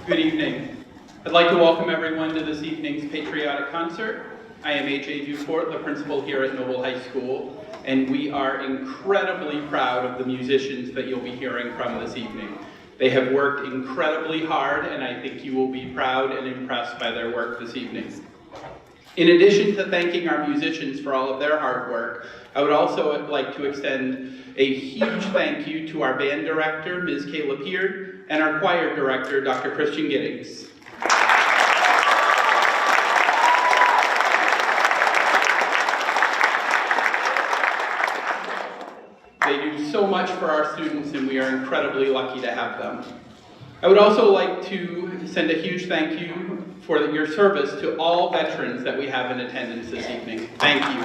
Good evening. I'd like to welcome everyone to this evening's Patriotic concert. I am H.A. Duport, the principal here at Noble High School, and we are incredibly proud of the musicians that you'll be hearing from this evening. They have worked incredibly hard, and I think you will be proud and impressed by their work this evening. In addition to thanking our musicians for all of their hard work, I would also like to extend a huge thank you to our band director, Ms. Kayla Peard, and our choir director, Dr. Christian Giddings. They do so much for our students, and we are incredibly lucky to have them. I would also like to send a huge thank you for your service to all veterans that we have in attendance this evening. Thank you.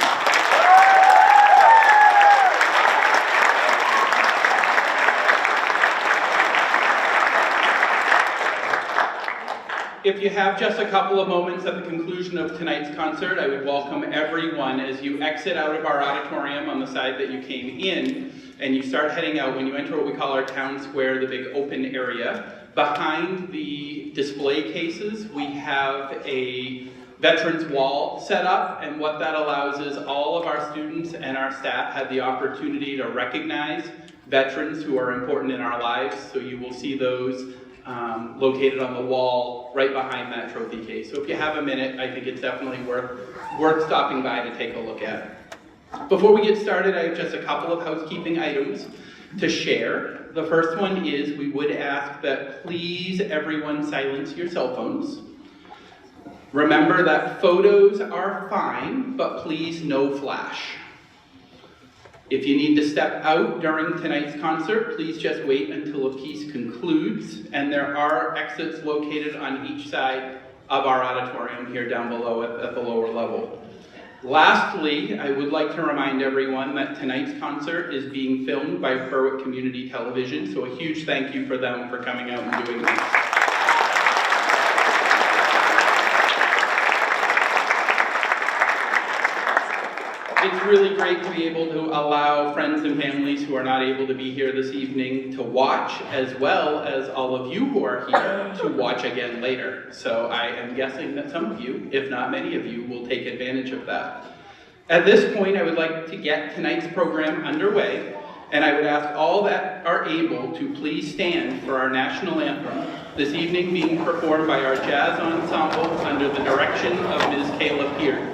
If you have just a couple of moments at the conclusion of tonight's concert, I would welcome everyone as you exit out of our auditorium on the side that you came in, and you start heading out. When you enter what we call our town square, the big open area, behind the display cases, we have a veterans wall set up, and what that allows is all of our students and our staff have the opportunity to recognize veterans who are important in our lives. So you will see those located on the wall right behind that trophy case. So if you have a minute, I think it's definitely worth stopping by to take a look at. Before we get started, I have just a couple of housekeeping items to share. The first one is we would ask that please everyone silence your cell phones. Remember that photos are fine, but please no flash. If you need to step out during tonight's concert, please just wait until a piece concludes, and there are exits located on each side of our auditorium here down below at the lower level. Lastly, I would like to remind everyone that tonight's concert is being filmed by Berwick Community Television, so a huge thank you for them for coming out and doing this. It's really great to be able to allow friends and families who are not able to be here this evening to watch, as well as all of you who are here to watch again later. So I am guessing that some of you, if not many of you, will take advantage of that. At this point, I would like to get tonight's program underway, and I would ask all that are able to please stand for our national anthem, this evening being performed by our jazz ensemble under the direction of Ms. Kayla Peard.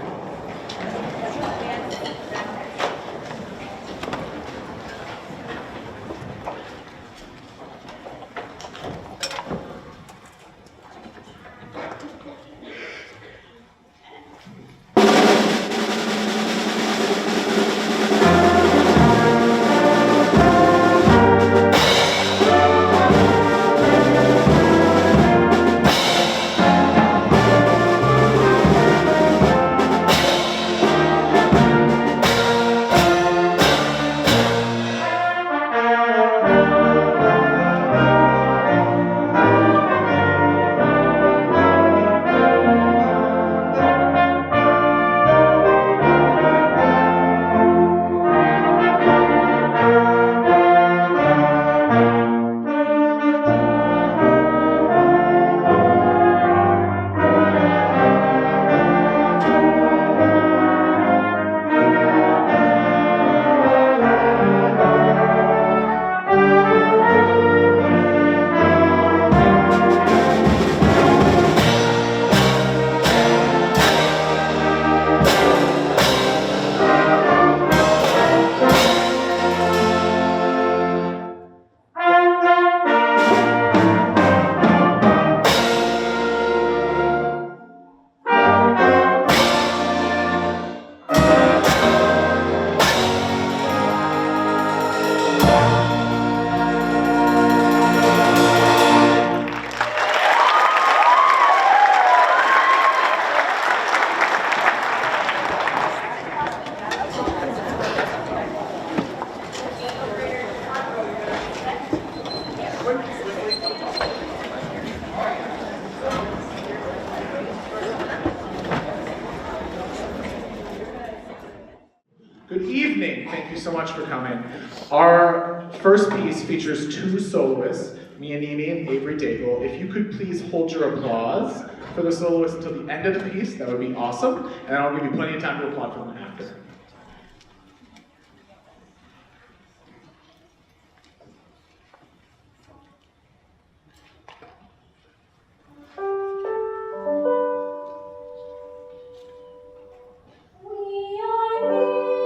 Good evening. Thank you so much for coming. Our first piece features two soloists, Mia Nimi and Avery Daigle. If you could please hold your applause for the soloists until the end of the piece, that would be awesome, and I'll give you plenty of time to applaud for them after. We are here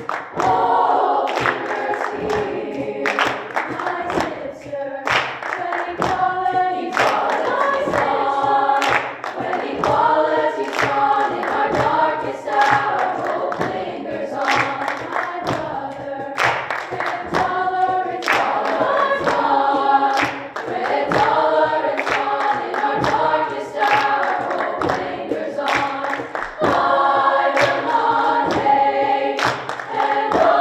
I will not hate and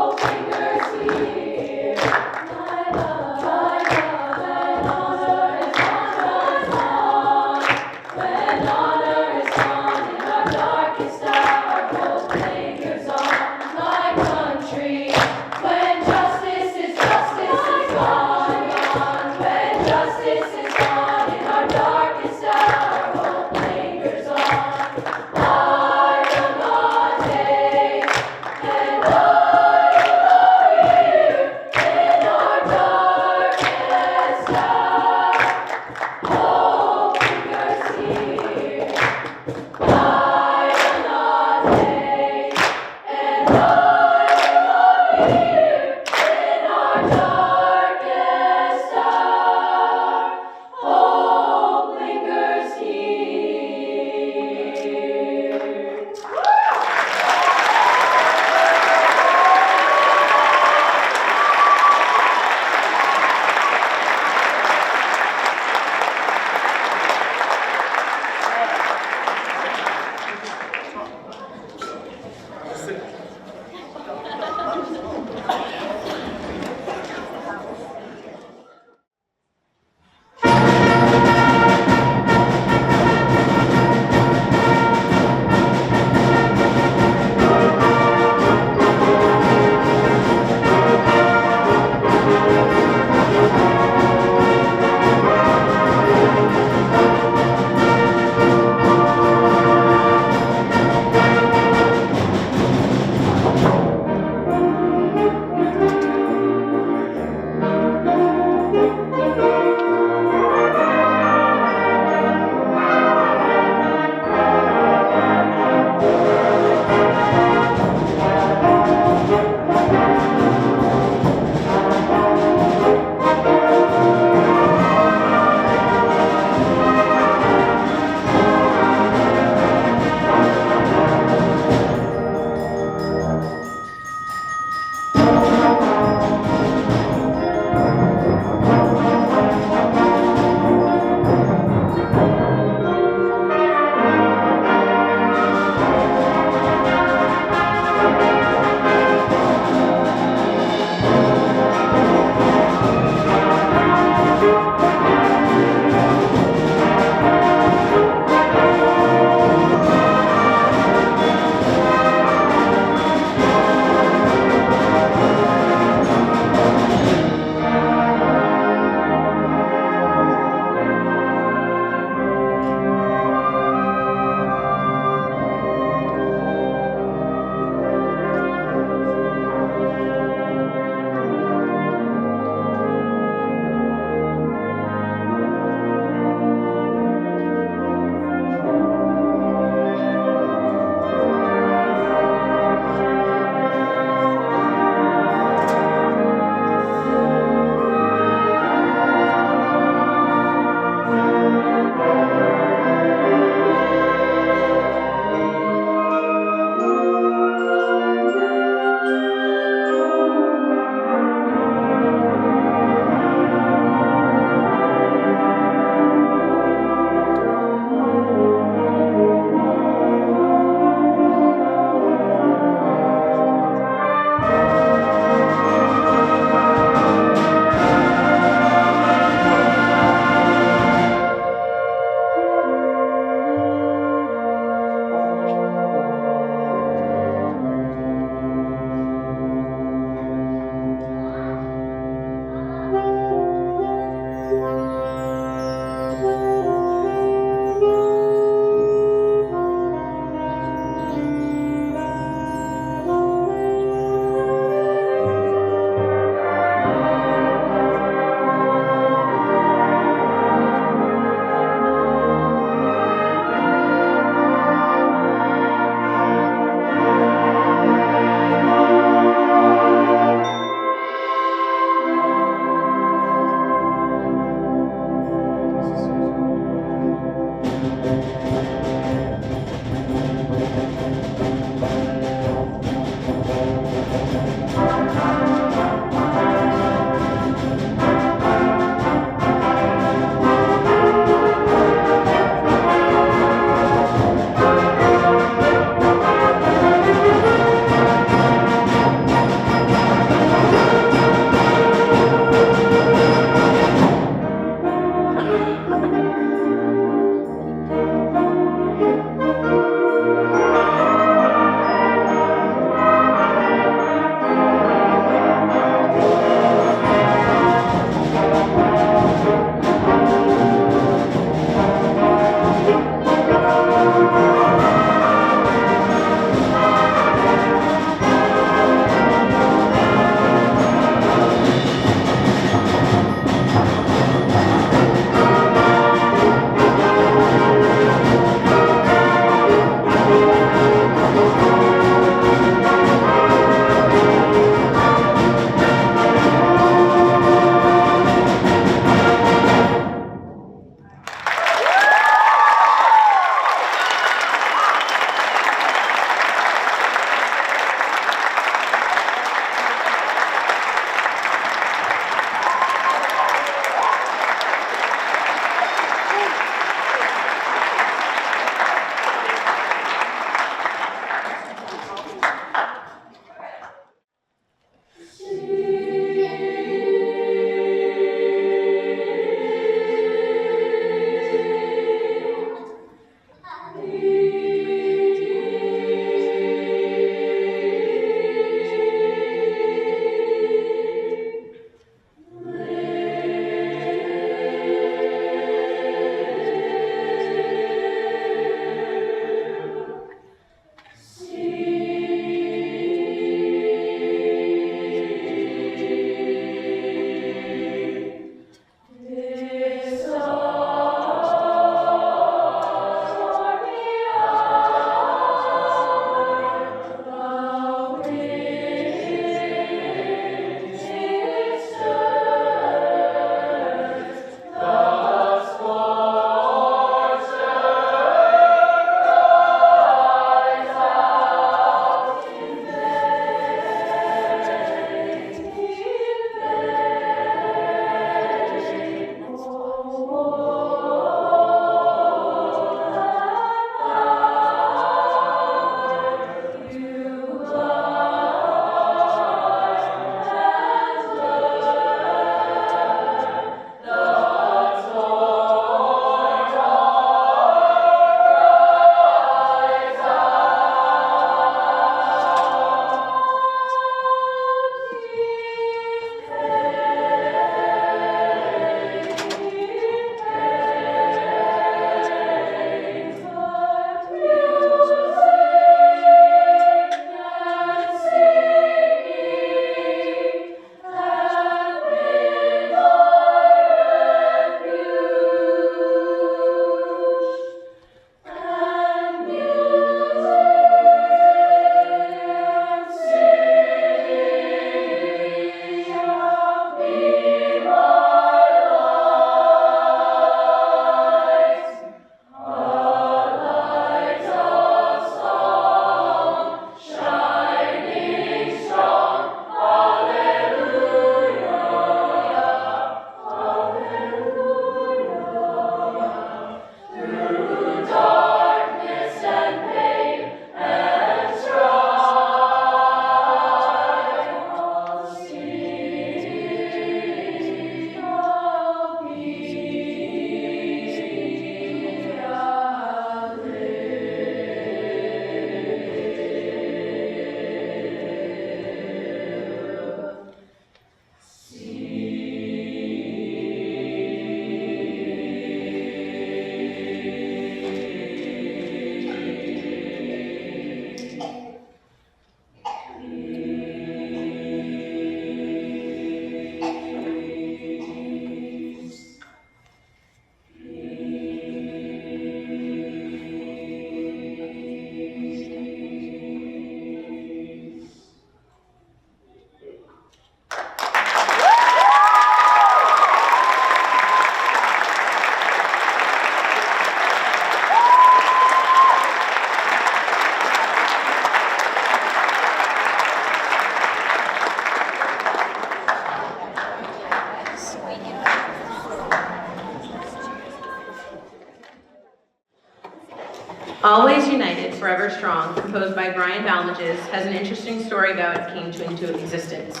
Always United, Forever Strong, composed by Brian Balmages, has an interesting story about how it came into existence.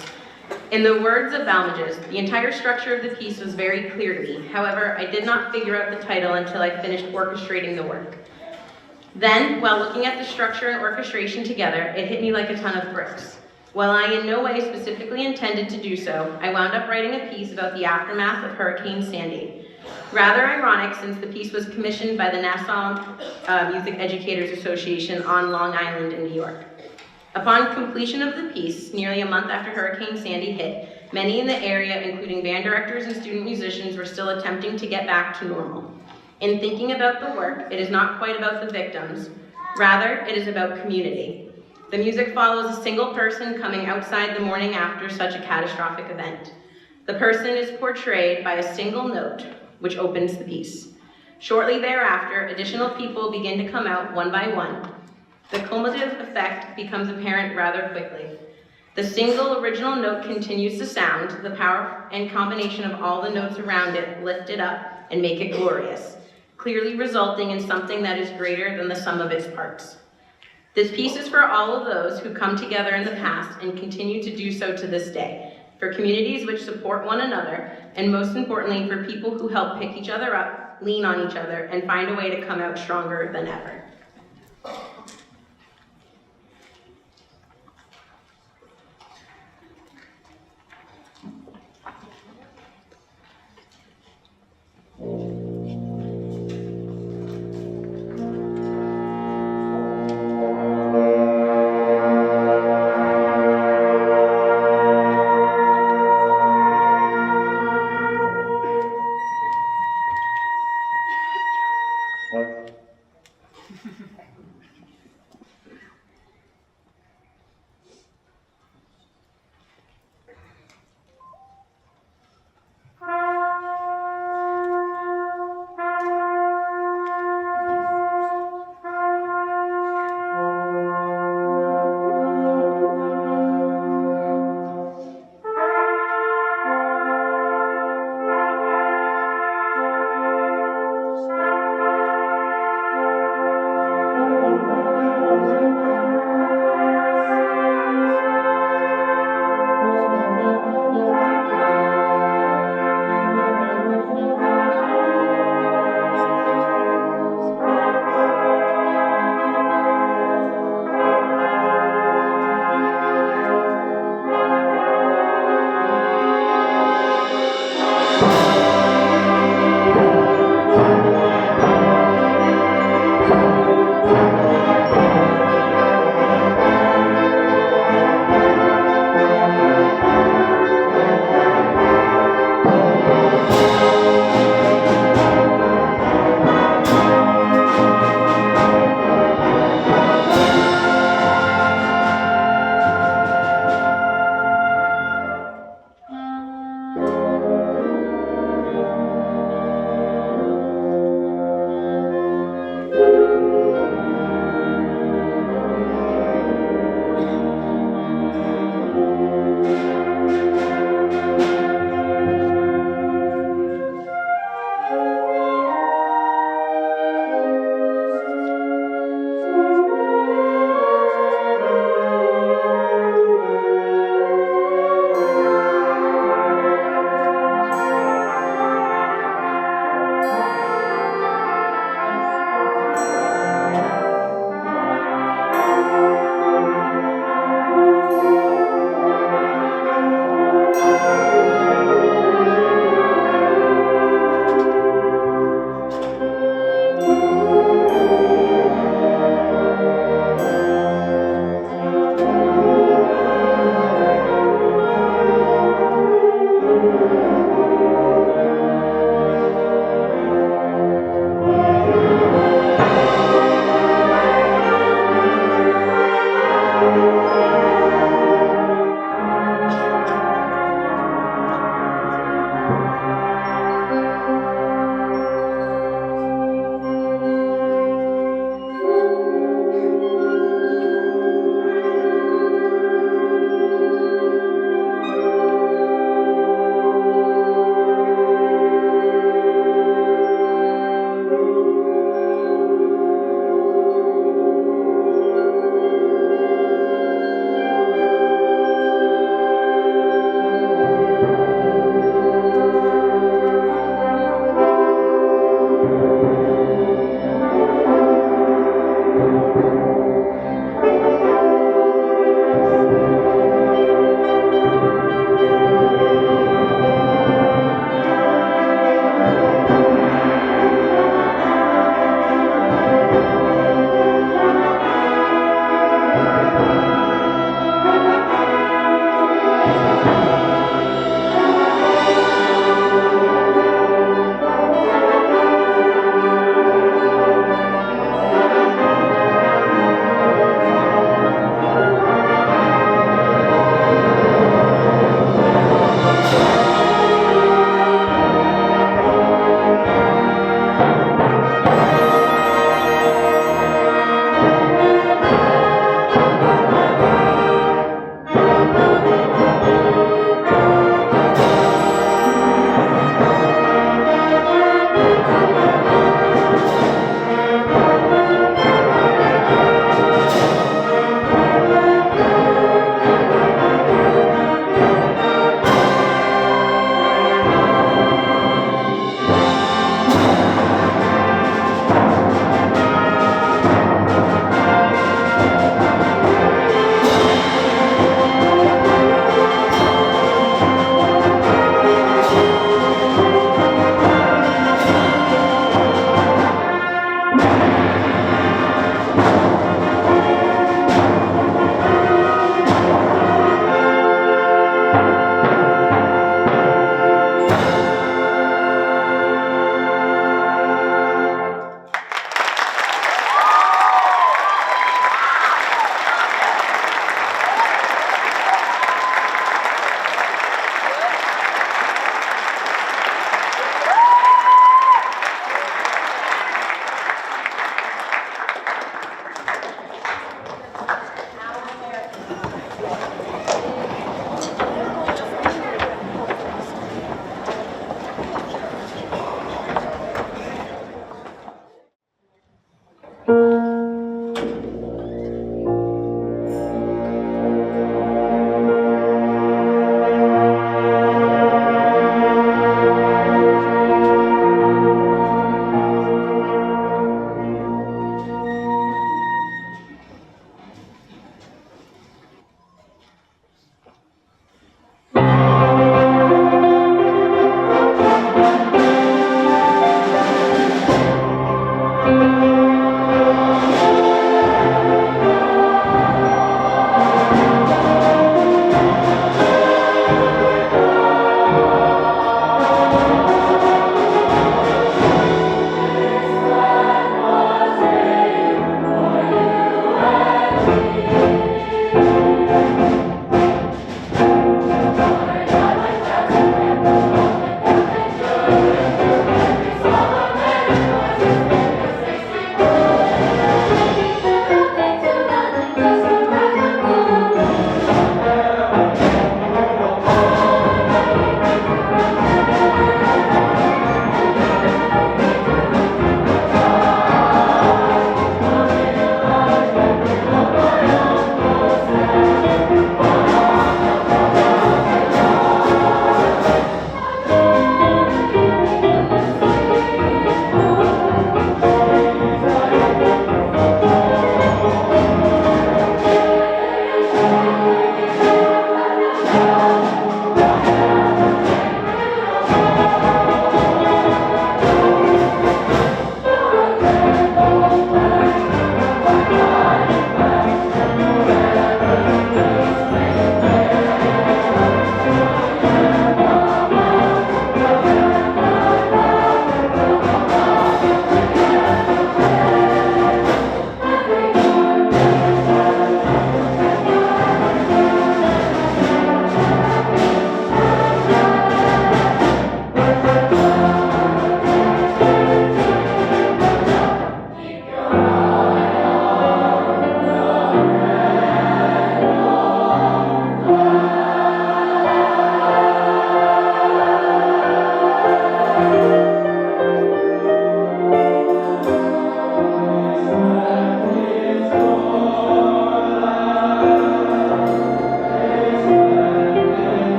In the words of Balmages, the entire structure of the piece was very clear to me. However, I did not figure out the title until I finished orchestrating the work. Then, while looking at the structure and orchestration together, it hit me like a ton of bricks. While I in no way specifically intended to do so, I wound up writing a piece about the aftermath of Hurricane Sandy. Rather ironic, since the piece was commissioned by the Nassau Music Educators Association on Long Island in New York. Upon completion of the piece, nearly a month after Hurricane Sandy hit, many in the area, including band directors and student musicians, were still attempting to get back to normal. In thinking about the work, it is not quite about the victims. Rather, it is about community. The music follows a single person coming outside the morning after such a catastrophic event. The person is portrayed by a single note, which opens the piece. Shortly thereafter, additional people begin to come out one by one. The cumulative effect becomes apparent rather quickly. The single original note continues to sound, the power and combination of all the notes around it lift it up and make it glorious, clearly resulting in something that is greater than the sum of its parts. This piece is for all of those who come together in the past and continue to do so to this day, for communities which support one another, and most importantly, for people who help pick each other up, lean on each other, and find a way to come out stronger than ever.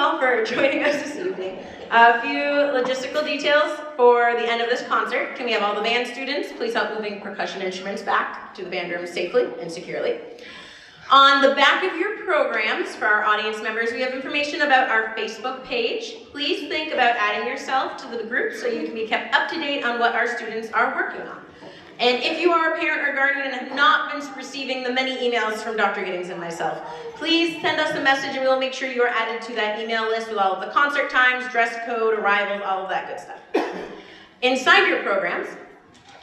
all for joining us this evening. A few logistical details for the end of this concert. Can we have all the band students please help moving percussion instruments back to the band room safely and securely? On the back of your programs, for our audience members, we have information about our Facebook page. Please think about adding yourself to the group so you can be kept up to date on what our students are working on. And if you are a parent or guardian and have not been receiving the many emails from Dr. Giddings and myself, please send us a message and we will make sure you are added to that email list with all of the concert times, dress code, arrivals, all of that good stuff. Inside your programs,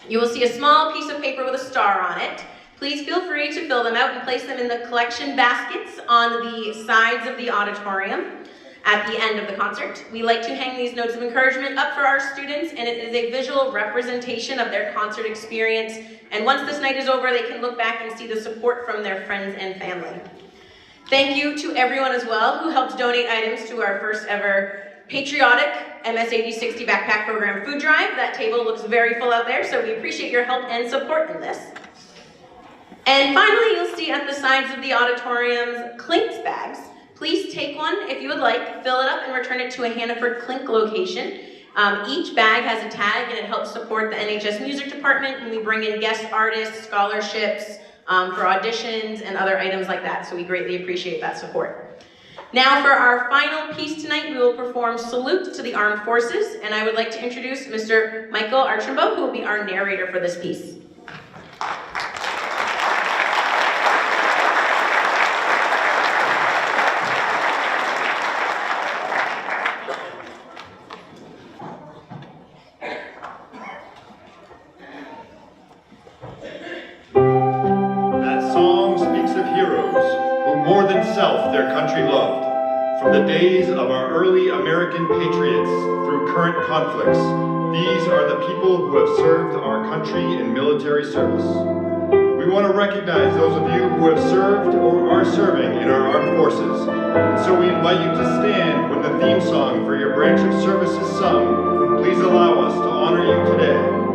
you will see a small piece of paper with a star on it. Please feel free to fill them out and place them in the collection baskets on the sides of the auditorium at the end of the concert. We like to hang these notes of encouragement up for our students, and it is a visual representation of their concert experience. And once this night is over, they can look back and see the support from their friends and family. Thank you to everyone as well who helped donate items to our first ever Patriotic MSAD60 backpack program food drive. That table looks very full out there, so we appreciate your help and support in this. And finally, you'll see at the sides of the auditorium's Clinks bags. Please take one if you would like, fill it up and return it to a Hannaford Clink location. Each bag has a tag and it helps support the NHS Music Department when we bring in guest artists, scholarships, for auditions and other items like that. So we greatly appreciate that support. Now for our final piece tonight, we will perform Salute to the Armed Forces, and I would like to introduce Mr. Michael Archambault, who will be our narrator for this piece. Their country loved. From the days of our early American patriots through current conflicts, these are the people who have served our country in military service. We want to recognize those of you who have served or are serving in our armed forces, and so we invite you to stand when the theme song for your branch of service is sung. Please allow us to honor you today.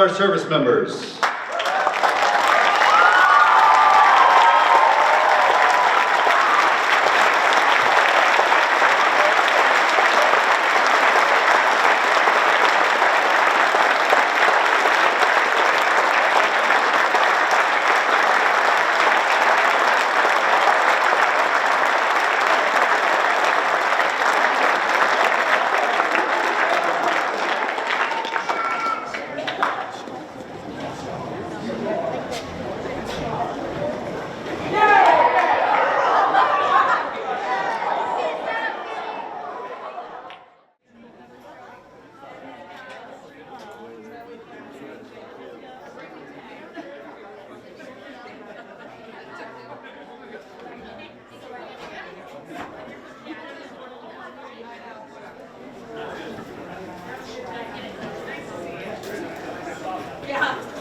our service members. Yeah.